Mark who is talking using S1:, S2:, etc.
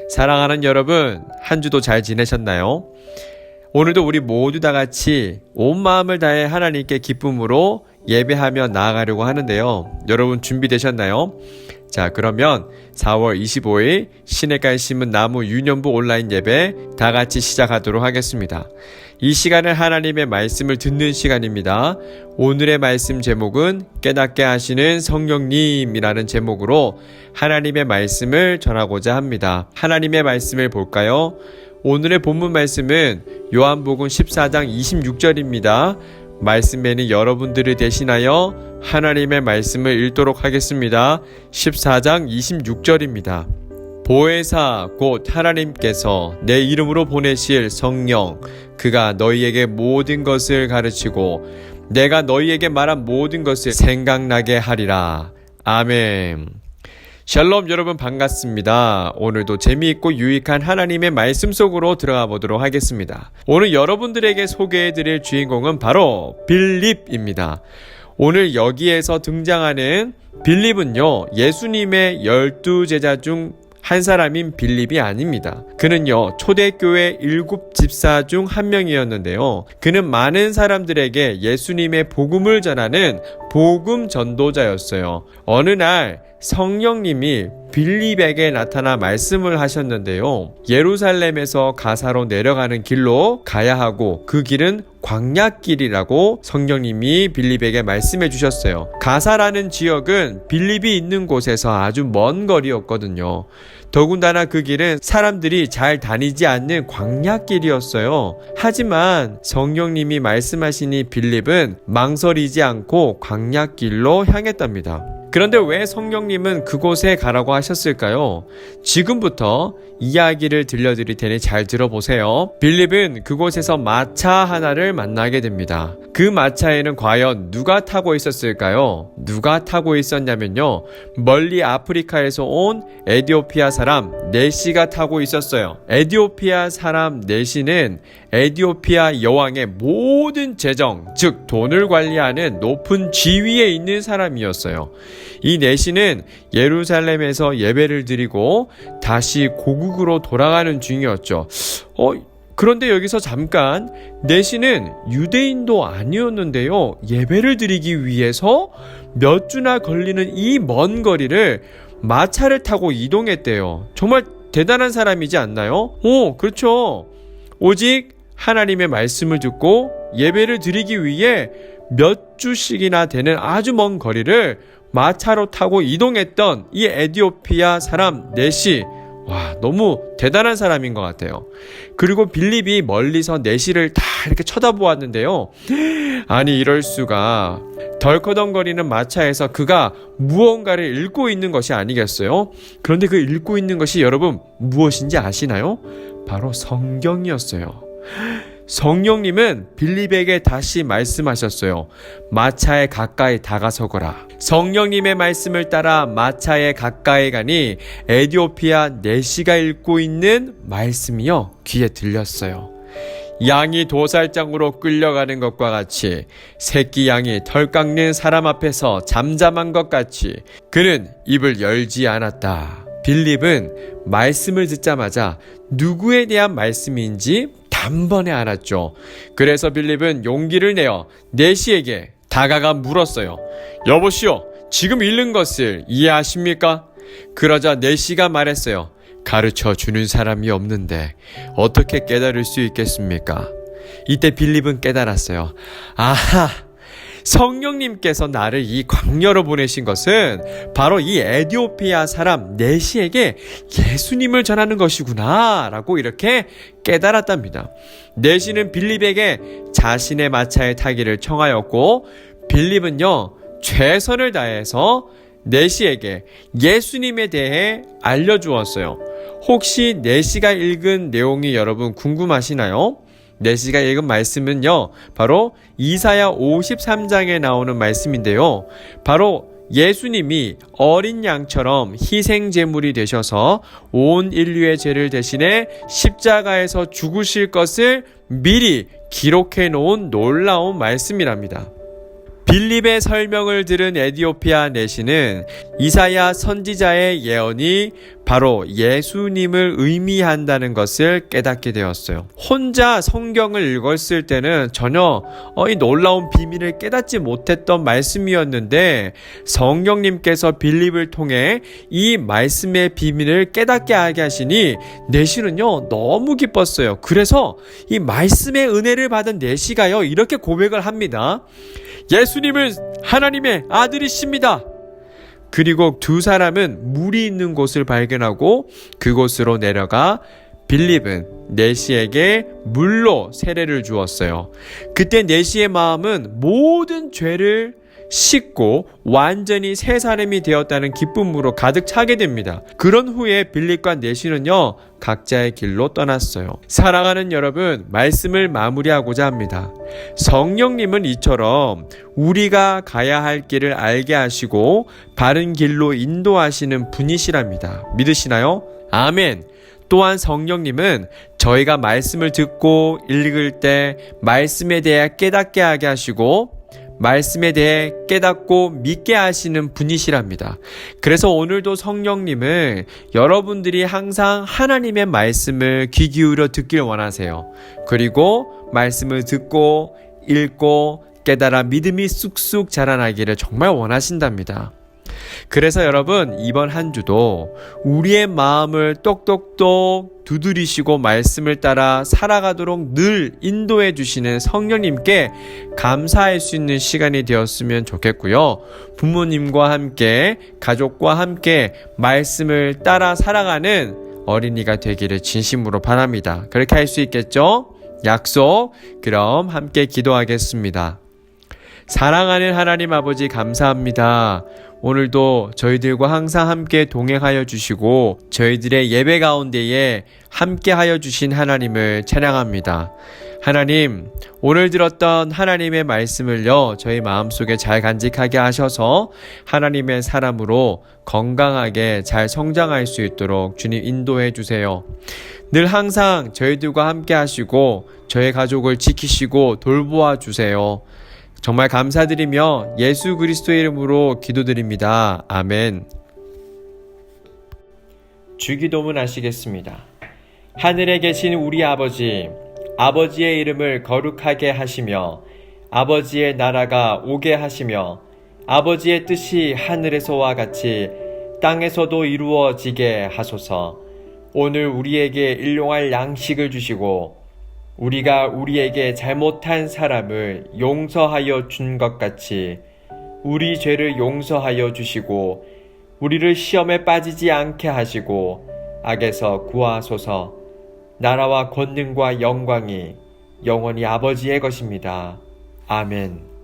S1: 사랑하는 여러분, 한 주도 잘 지내셨나요? 오늘도 우리 모두 다 같이 온 마음을 다해 하나님께 기쁨으로 예배하며 나아가려고 하는데요. 여러분 준비되셨나요? 자, 그러면 4월 25일 시냇가에 심은 나무 유년부 온라인 예배 다 같이 시작하도록 하겠습니다. 이 시간은 하나님의 말씀을 듣는 시간입니다. 오늘의 말씀 제목은 깨닫게 하시는 성령님이라는 제목으로 하나님의 말씀을 전하고자 합니다. 하나님의 말씀을 볼까요? 오늘의 본문 말씀은 요한복음 14장 26절입니다. 말씀에는 여러분들을 대신하여 하나님의 말씀을 읽도록 하겠습니다. 14장 26절입니다. 보혜사 곧 하나님께서 내 이름으로 보내실 성령 그가 너희에게 모든 것을 가르치고 내가 너희에게 말한 모든 것을 생각나게 하리라. 아멘. 샬롬 여러분 반갑습니다. 오늘도 재미있고 유익한 하나님의 말씀 속으로 들어가 보도록 하겠습니다. 오늘 여러분들에게 소개해드릴 주인공은 바로 빌립입니다. 오늘 여기에서 등장하는 빌립은요, 예수님의 12제자 중 한 사람인 빌립이 아닙니다. 그는요, 초대교회 7 집사 중 한 명이었는데요. 그는 많은 사람들에게 예수님의 복음을 전하는 복음 전도자였어요. 어느 날 성령님이 빌립에게 나타나 말씀을 하셨는데요. 예루살렘에서 가사로 내려가는 길로 가야 하고 그 길은 광야길이라고 성령님이 빌립에게 말씀해 주셨어요. 가사라는 지역은 빌립이 있는 곳에서 아주 먼 거리였거든요. 더군다나 그 길은 사람들이 잘 다니지 않는 광야길이었어요. 하지만 성령님이 말씀하시니 빌립은 망설이지 않고 광야길로 향했답니다. 그런데 왜 성령님은 그곳에 가라고 하셨을까요? 지금부터 이야기를 들려드릴 테니 잘 들어보세요. 빌립은 그곳에서 마차 하나를 만나게 됩니다. 그 마차에는 과연 누가 타고 있었을까요? 누가 타고 있었냐면요, 멀리 아프리카에서 온 에티오피아 사람 네시가 타고 있었어요. 에티오피아 사람 네시는 에티오피아 여왕의 모든 재정, 즉 돈을 관리하는 높은 지위에 있는 사람이었어요. 이 네시는 예루살렘에서 예배를 드리고 다시 고국으로 돌아가는 중이었죠. 그런데 여기서 잠깐, 네시는 유대인도 아니었는데요, 예배를 드리기 위해서 몇 주나 걸리는 이 먼 거리를 마차를 타고 이동했대요. 정말 대단한 사람이지 않나요? 그렇죠. 오직 하나님의 말씀을 듣고 예배를 드리기 위해 몇 주씩이나 되는 아주 먼 거리를 마차로 타고 이동했던 이 에티오피아 사람 네시, 와, 너무 대단한 사람인 것 같아요. 그리고 빌립이 멀리서 네시를 다 이렇게 쳐다보았는데요. 아니, 이럴 수가. 덜커덩거리는 마차에서 그가 무언가를 읽고 있는 것이 아니겠어요? 그런데 그 읽고 있는 것이 여러분 무엇인지 아시나요? 바로 성경이었어요. 성령님은 빌립에게 다시 말씀하셨어요. 마차에 가까이 다가서거라. 성령님의 말씀을 따라 마차에 가까이 가니 에티오피아 네시가 읽고 있는 말씀이요, 귀에 들렸어요. 양이 도살장으로 끌려가는 것과 같이 새끼 양이 털 깎는 사람 앞에서 잠잠한 것 같이 그는 입을 열지 않았다. 빌립은 말씀을 듣자마자 누구에 대한 말씀인지 단번에 알았죠. 그래서 빌립은 용기를 내어 네시에게 다가가 물었어요. 여보시오, 지금 읽는 것을 이해하십니까? 그러자 네시가 말했어요. 가르쳐 주는 사람이 없는데 어떻게 깨달을 수 있겠습니까? 이때 빌립은 깨달았어요. 아하! 성령님께서 나를 이 광야로 보내신 것은 바로 이 에티오피아 사람 네시에게 예수님을 전하는 것이구나 라고 이렇게 깨달았답니다. 네시는 빌립에게 자신의 마차에 타기를 청하였고, 빌립은요, 최선을 다해서 네시에게 예수님에 대해 알려주었어요. 혹시 네시가 읽은 내용이 여러분 궁금하시나요? 네시가 읽은 말씀은요, 바로 이사야 53장에 나오는 말씀인데요. 바로 예수님이 어린 양처럼 희생 제물이 되셔서 온 인류의 죄를 대신해 십자가에서 죽으실 것을 미리 기록해 놓은 놀라운 말씀이랍니다. 빌립의 설명을 들은 에디오피아 내시는 이사야 선지자의 예언이 바로 예수님을 의미한다는 것을 깨닫게 되었어요. 혼자 성경을 읽었을 때는 전혀 이 놀라운 비밀을 깨닫지 못했던 말씀이었는데 성령님께서 빌립을 통해 이 말씀의 비밀을 깨닫게 하게 하시니 내시는요 너무 기뻤어요. 그래서 이 말씀의 은혜를 받은 내시가요 이렇게 고백을 합니다. 예수님은 하나님의 아들이십니다. 그리고 두 사람은 물이 있는 곳을 발견하고 그곳으로 내려가 빌립은 내시에게 물로 세례를 주었어요. 그때 내시의 마음은 모든 죄를 씻고 완전히 새 사람이 되었다는 기쁨으로 가득 차게 됩니다. 그런 후에 빌립과 내시는요 각자의 길로 떠났어요. 사랑하는 여러분, 말씀을 마무리하고자 합니다. 성령님은 이처럼 우리가 가야 할 길을 알게 하시고 바른 길로 인도하시는 분이시랍니다. 믿으시나요? 아멘. 또한 성령님은 저희가 말씀을 듣고 읽을 때 말씀에 대해 깨닫게 하게 하시고 말씀에 대해 깨닫고 믿게 하시는 분이시랍니다. 그래서 오늘도 성령님은 여러분들이 항상 하나님의 말씀을 귀 기울여 듣길 원하세요. 그리고 말씀을 듣고 읽고 깨달아 믿음이 쑥쑥 자라나기를 정말 원하신답니다. 그래서 여러분 이번 한 주도 우리의 마음을 똑똑똑 두드리시고 말씀을 따라 살아가도록 늘 인도해 주시는 성령님께 감사할 수 있는 시간이 되었으면 좋겠고요. 부모님과 함께 가족과 함께 말씀을 따라 살아가는 어린이가 되기를 진심으로 바랍니다. 그렇게 할 수 있겠죠? 약속. 그럼 함께 기도하겠습니다. 사랑하는 하나님 아버지 감사합니다. 오늘도 저희들과 항상 함께 동행하여 주시고 저희들의 예배 가운데에 함께 하여 주신 하나님을 찬양합니다. 하나님, 오늘 들었던 하나님의 말씀을요 저희 마음속에 잘 간직하게 하셔서 하나님의 사람으로 건강하게 잘 성장할 수 있도록 주님 인도해 주세요. 늘 항상 저희들과 함께 하시고 저희 가족을 지키시고 돌보아 주세요. 정말 감사드리며 예수 그리스도의 이름으로 기도드립니다. 아멘. 주기도문 하시겠습니다. 하늘에 계신 우리 아버지, 아버지의 이름을 거룩하게 하시며 아버지의 나라가 오게 하시며 아버지의 뜻이 하늘에서와 같이 땅에서도 이루어지게 하소서. 오늘 우리에게 일용할 양식을 주시고 우리가 우리에게 잘못한 사람을 용서하여 준 것 같이 우리 죄를 용서하여 주시고 우리를 시험에 빠지지 않게 하시고 악에서 구하소서. 나라와 권능과 영광이 영원히 아버지의 것입니다. 아멘.